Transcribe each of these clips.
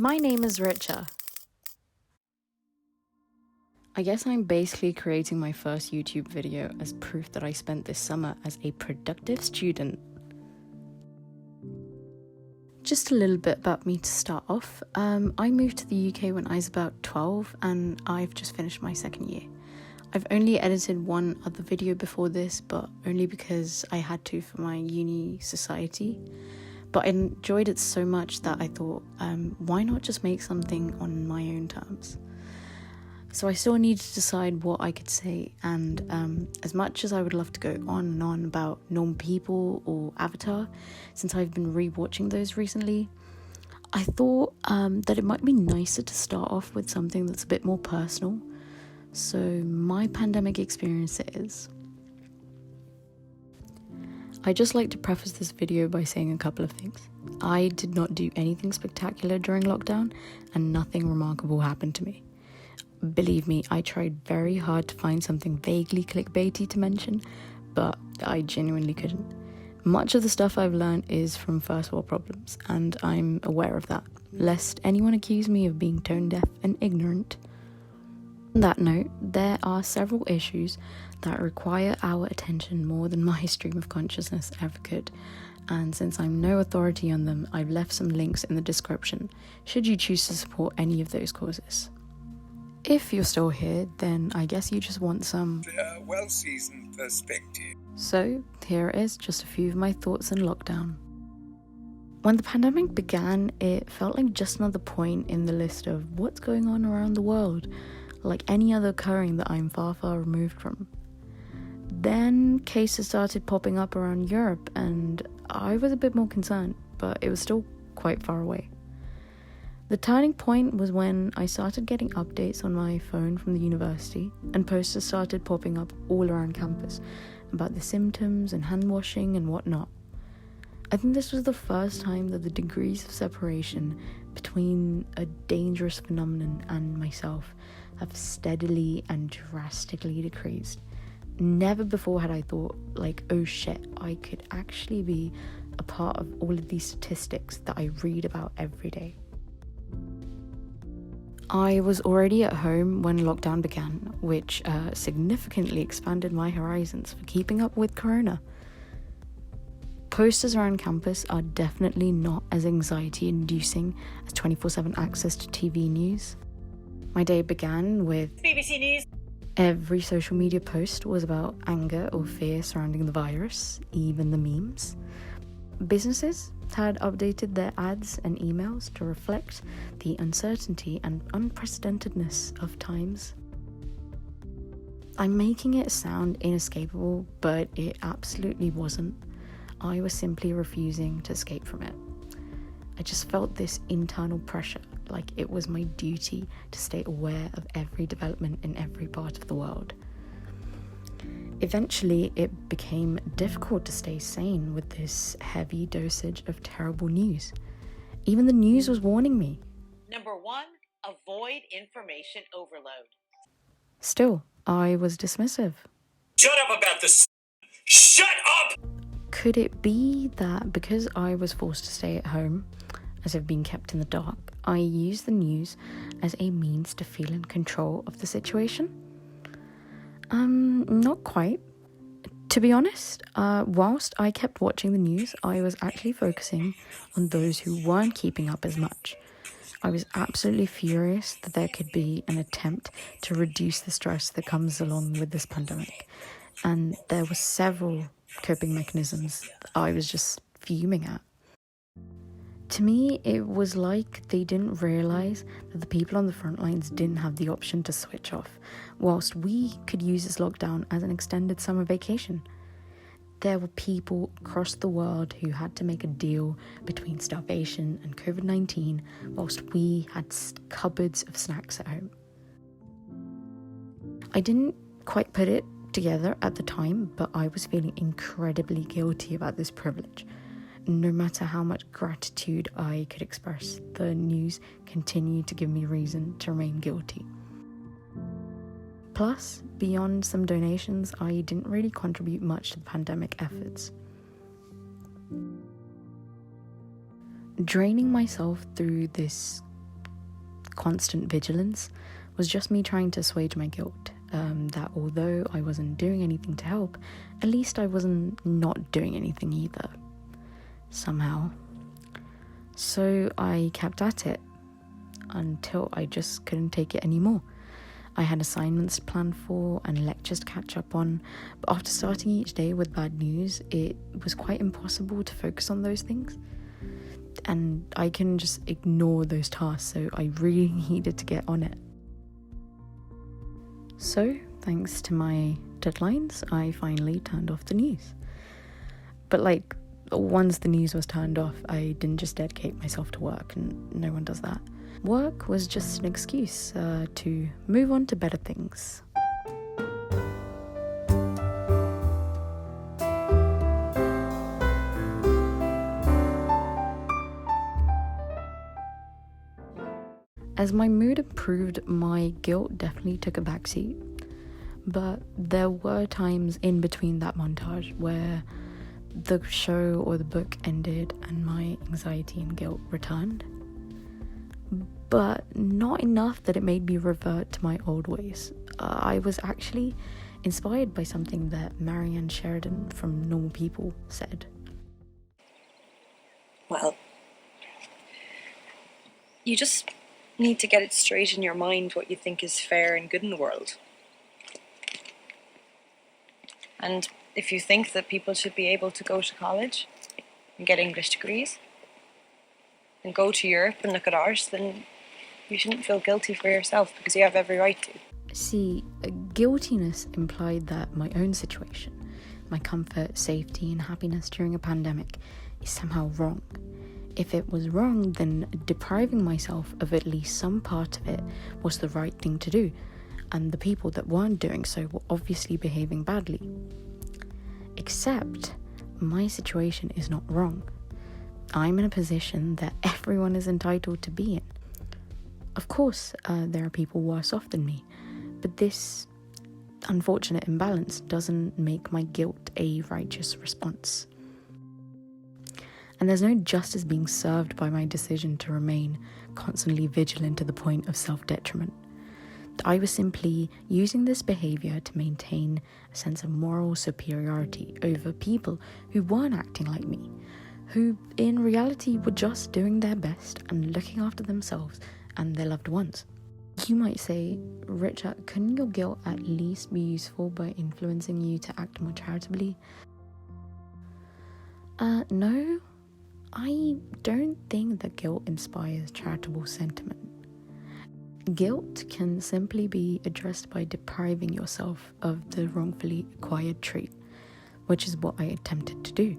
My name is Richa. I guess I'm basically creating my first YouTube video as proof that I spent this summer as a productive student. Just a little bit about me to start off. I moved to the UK when I was about 12 and I've just finished my second year. I've only edited one other video before this, but only because I had to for my uni society. But I enjoyed it so much that I thought, why not just make something on my own terms? So I still need to decide what I could say, and as much as I would love to go on and on about Normal People or Avatar, since I've been rewatching those recently, I thought that it might be nicer to start off with something that's a bit more personal. So my pandemic experience is... I'd just like to preface this video by saying a couple of things. I did not do anything spectacular during lockdown, and nothing remarkable happened to me. Believe me, I tried very hard to find something vaguely clickbaity to mention, but I genuinely couldn't. Much of the stuff I've learned is from first world problems, and I'm aware of that, lest anyone accuse me of being tone deaf and ignorant. On that note, there are several issues that require our attention more than my stream of consciousness ever could, and since I'm no authority on them, I've left some links in the description, should you choose to support any of those causes. If you're still here, then I guess you just want some well-seasoned perspective. So here it is, just a few of my thoughts in lockdown. When the pandemic began, it felt like just another point in the list of what's going on around the world, like any other occurring that I'm far, far removed from. Then cases started popping up around Europe, and I was a bit more concerned, but it was still quite far away. The turning point was when I started getting updates on my phone from the university, and posters started popping up all around campus about the symptoms and hand washing and whatnot. I think this was the first time that the degrees of separation between a dangerous phenomenon and myself have steadily and drastically decreased. Never before had I thought, like, oh shit, I could actually be a part of all of these statistics that I read about every day. I was already at home when lockdown began, which significantly expanded my horizons for keeping up with Corona. Posters around campus are definitely not as anxiety-inducing as 24/7 access to TV news. My day began with BBC News. Every social media post was about anger or fear surrounding the virus, even the memes. Businesses had updated their ads and emails to reflect the uncertainty and unprecedentedness of times. I'm making it sound inescapable, but it absolutely wasn't. I was simply refusing to escape from it. I just felt this internal pressure, like it was my duty to stay aware of every development in every part of the world. Eventually, it became difficult to stay sane with this heavy dosage of terrible news. Even the news was warning me. Number 1, avoid information overload. Still, I was dismissive. Shut up about this. Shut up! Could it be that because I was forced to stay at home, as I've been kept in the dark, I used the news as a means to feel in control of the situation? Not quite. To be honest, whilst I kept watching the news, I was actually focusing on those who weren't keeping up as much. I was absolutely furious that there could be an attempt to reduce the stress that comes along with this pandemic. And there were several coping mechanisms that I was just fuming at. To me, it was like they didn't realise that the people on the front lines didn't have the option to switch off, whilst we could use this lockdown as an extended summer vacation. There were people across the world who had to make a deal between starvation and COVID-19, whilst we had cupboards of snacks at home. I didn't quite put it together at the time, but I was feeling incredibly guilty about this privilege. No matter how much gratitude I could express, the news continued to give me reason to remain guilty. Plus, beyond some donations, I didn't really contribute much to the pandemic efforts. Draining myself through this constant vigilance was just me trying to assuage my guilt, that although I wasn't doing anything to help, at least I wasn't not doing anything either, somehow. So I kept at it until I just couldn't take it anymore. I had assignments to plan for and lectures to catch up on, but after starting each day with bad news, it was quite impossible to focus on those things. And I couldn't just ignore those tasks, so I really needed to get on it. So, thanks to my deadlines, I finally turned off the news. But once the news was turned off, I didn't just dedicate myself to work, and no one does that. Work was just an excuse to move on to better things. As my mood improved, my guilt definitely took a backseat. But there were times in between that montage where the show or the book ended and my anxiety and guilt returned. But not enough that it made me revert to my old ways. I was actually inspired by something that Marianne Sheridan from Normal People said. Well, you just need to get it straight in your mind what you think is fair and good in the world. And if you think that people should be able to go to college and get English degrees and go to Europe and look at art, then you shouldn't feel guilty for yourself because you have every right to. See, guiltiness implied that my own situation, my comfort, safety, and happiness during a pandemic is somehow wrong. If it was wrong, then depriving myself of at least some part of it was the right thing to do, and the people that weren't doing so were obviously behaving badly. Except, my situation is not wrong. I'm in a position that everyone is entitled to be in. Of course, there are people worse off than me, but this unfortunate imbalance doesn't make my guilt a righteous response. And there's no justice being served by my decision to remain constantly vigilant to the point of self-detriment. I was simply using this behavior to maintain a sense of moral superiority over people who weren't acting like me, who in reality were just doing their best and looking after themselves and their loved ones. You might say, Richard, couldn't your guilt at least be useful by influencing you to act more charitably? No, I don't think that guilt inspires charitable sentiment. Guilt can simply be addressed by depriving yourself of the wrongfully acquired trait, which is what I attempted to do.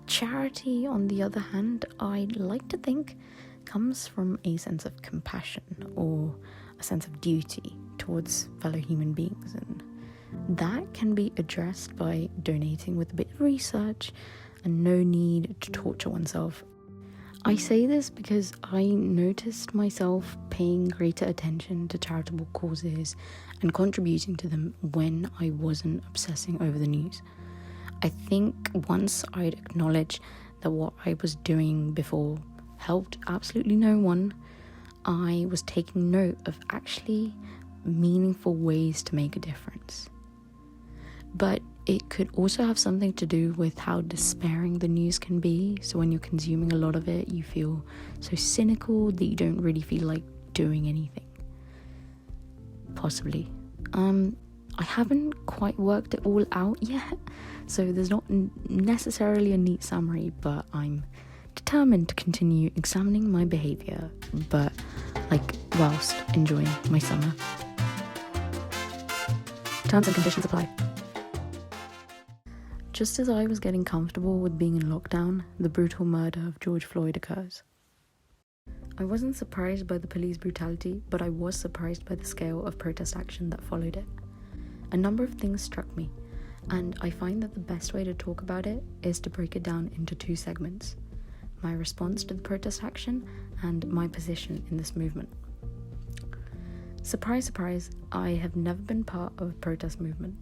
Charity, on the other hand, I'd like to think comes from a sense of compassion or a sense of duty towards fellow human beings, and that can be addressed by donating with a bit of research and no need to torture oneself. I say this because I noticed myself paying greater attention to charitable causes and contributing to them when I wasn't obsessing over the news. I think once I'd acknowledged that what I was doing before helped absolutely no one, I was taking note of actually meaningful ways to make a difference. But it could also have something to do with how despairing the news can be. So when you're consuming a lot of it, you feel so cynical that you don't really feel like doing anything. Possibly. I haven't quite worked it all out yet, so there's not necessarily a neat summary, but I'm determined to continue examining my behaviour, but whilst enjoying my summer. Terms and conditions apply. Just as I was getting comfortable with being in lockdown, the brutal murder of George Floyd occurs. I wasn't surprised by the police brutality, but I was surprised by the scale of protest action that followed it. A number of things struck me, and I find that the best way to talk about it is to break it down into two segments: my response to the protest action and my position in this movement. Surprise, surprise, I have never been part of a protest movement.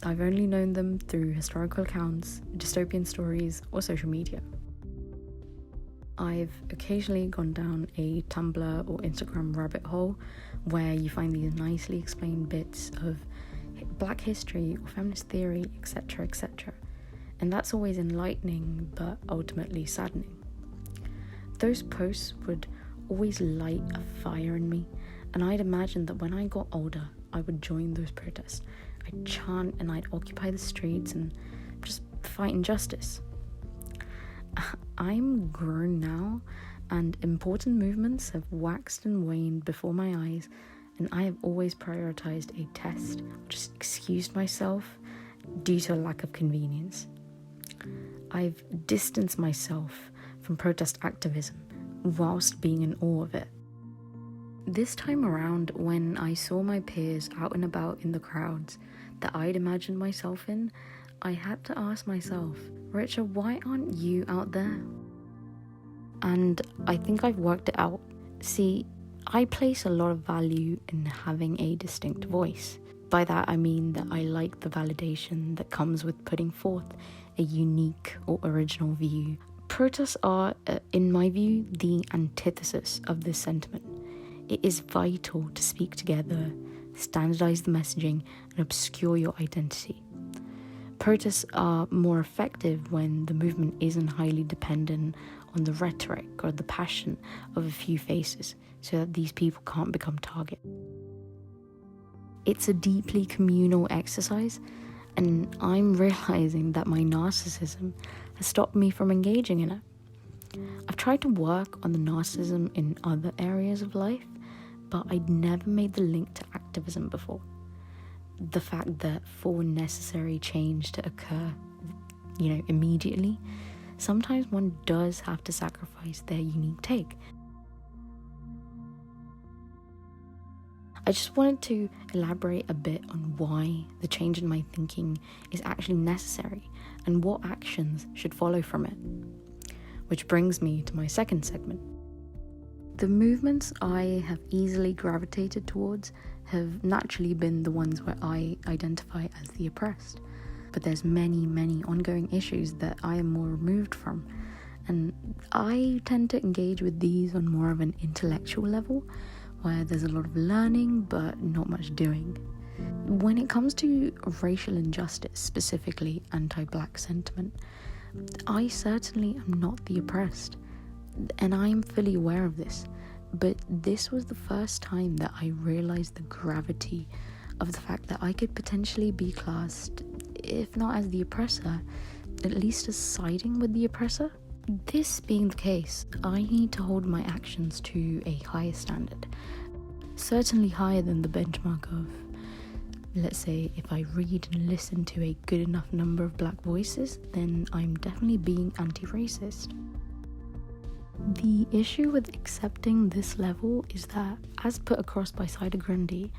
I've only known them through historical accounts, dystopian stories, or social media. I've occasionally gone down a Tumblr or Instagram rabbit hole where you find these nicely explained bits of Black history or feminist theory, etc., etc. And that's always enlightening, but ultimately saddening. Those posts would always light a fire in me, and I'd imagine that when I got older, I would join those protests. I'd chant and I'd occupy the streets and just fight injustice. I'm grown now, and important movements have waxed and waned before my eyes, and I have always prioritized a test, or just excused myself due to a lack of convenience. I've distanced myself from protest activism whilst being in awe of it. This time around, when I saw my peers out and about in the crowds that I'd imagined myself in, I had to ask myself, Richard, why aren't you out there? And I think I've worked it out. See, I place a lot of value in having a distinct voice. By that I mean that I like the validation that comes with putting forth a unique or original view. Protests are, in my view, the antithesis of this sentiment. It is vital to speak together, standardize the messaging, and obscure your identity. Protests are more effective when the movement isn't highly dependent on the rhetoric or the passion of a few faces, so that these people can't become target. It's a deeply communal exercise, and I'm realizing that my narcissism has stopped me from engaging in it. I've tried to work on the narcissism in other areas of life, but I'd never made the link to activism before. The fact that for necessary change to occur, immediately, sometimes one does have to sacrifice their unique take. I just wanted to elaborate a bit on why the change in my thinking is actually necessary and what actions should follow from it. Which brings me to my second segment. The movements I have easily gravitated towards have naturally been the ones where I identify as the oppressed. But there's many ongoing issues that I am more removed from, and I tend to engage with these on more of an intellectual level, where there's a lot of learning but not much doing. When it comes to racial injustice, specifically anti-black sentiment, I certainly am not the oppressed, and I am fully aware of this, but this was the first time that I realized the gravity of the fact that I could potentially be classed, if not as the oppressor, at least as siding with the oppressor. This being the case, I need to hold my actions to a higher standard, certainly higher than the benchmark of, let's say, if I read and listen to a good enough number of black voices, then I'm definitely being anti-racist. The issue with accepting this level is that, as put across by Saida Grundy,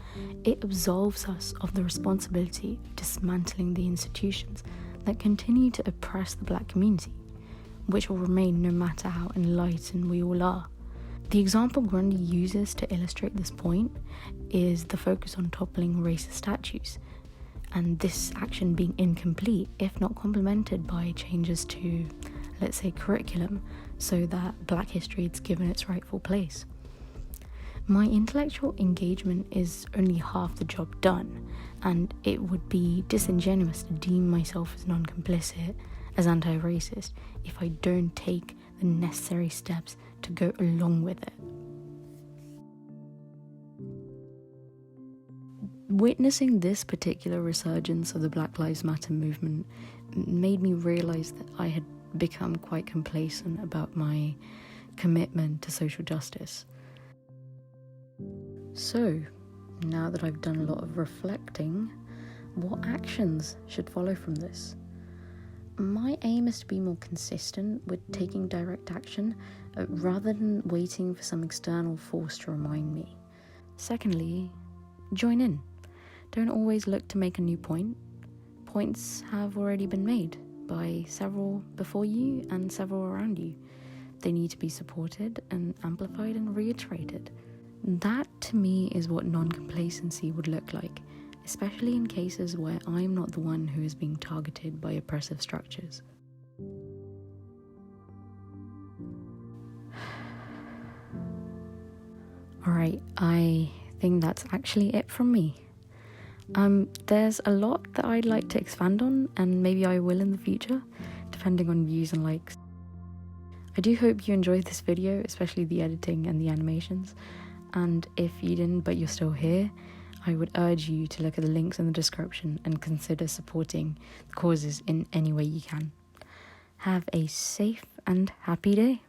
it absolves us of the responsibility of dismantling the institutions that continue to oppress the black community, which will remain no matter how enlightened we all are. The example Grundy uses to illustrate this point is the focus on toppling racist statues, and this action being incomplete if not complemented by changes to, let's say, curriculum, so that black history is given its rightful place. My intellectual engagement is only half the job done, and it would be disingenuous to deem myself as non-complicit, as anti-racist, if I don't take the necessary steps to go along with it. Witnessing this particular resurgence of the Black Lives Matter movement made me realize that I had become quite complacent about my commitment to social justice. So, now that I've done a lot of reflecting, what actions should follow from this? My aim is to be more consistent with taking direct action rather than waiting for some external force to remind me. Secondly, join in. Don't always look to make a new point. Points have already been made by several before you and several around you. They need to be supported and amplified and reiterated. That, to me, is what non-complacency would look like, especially in cases where I'm not the one who is being targeted by oppressive structures. Alright, I think that's actually it from me. There's a lot that I'd like to expand on, and maybe I will in the future, depending on views and likes. I do hope you enjoyed this video, especially the editing and the animations, and if you didn't but you're still here, I would urge you to look at the links in the description and consider supporting the causes in any way you can. Have a safe and happy day.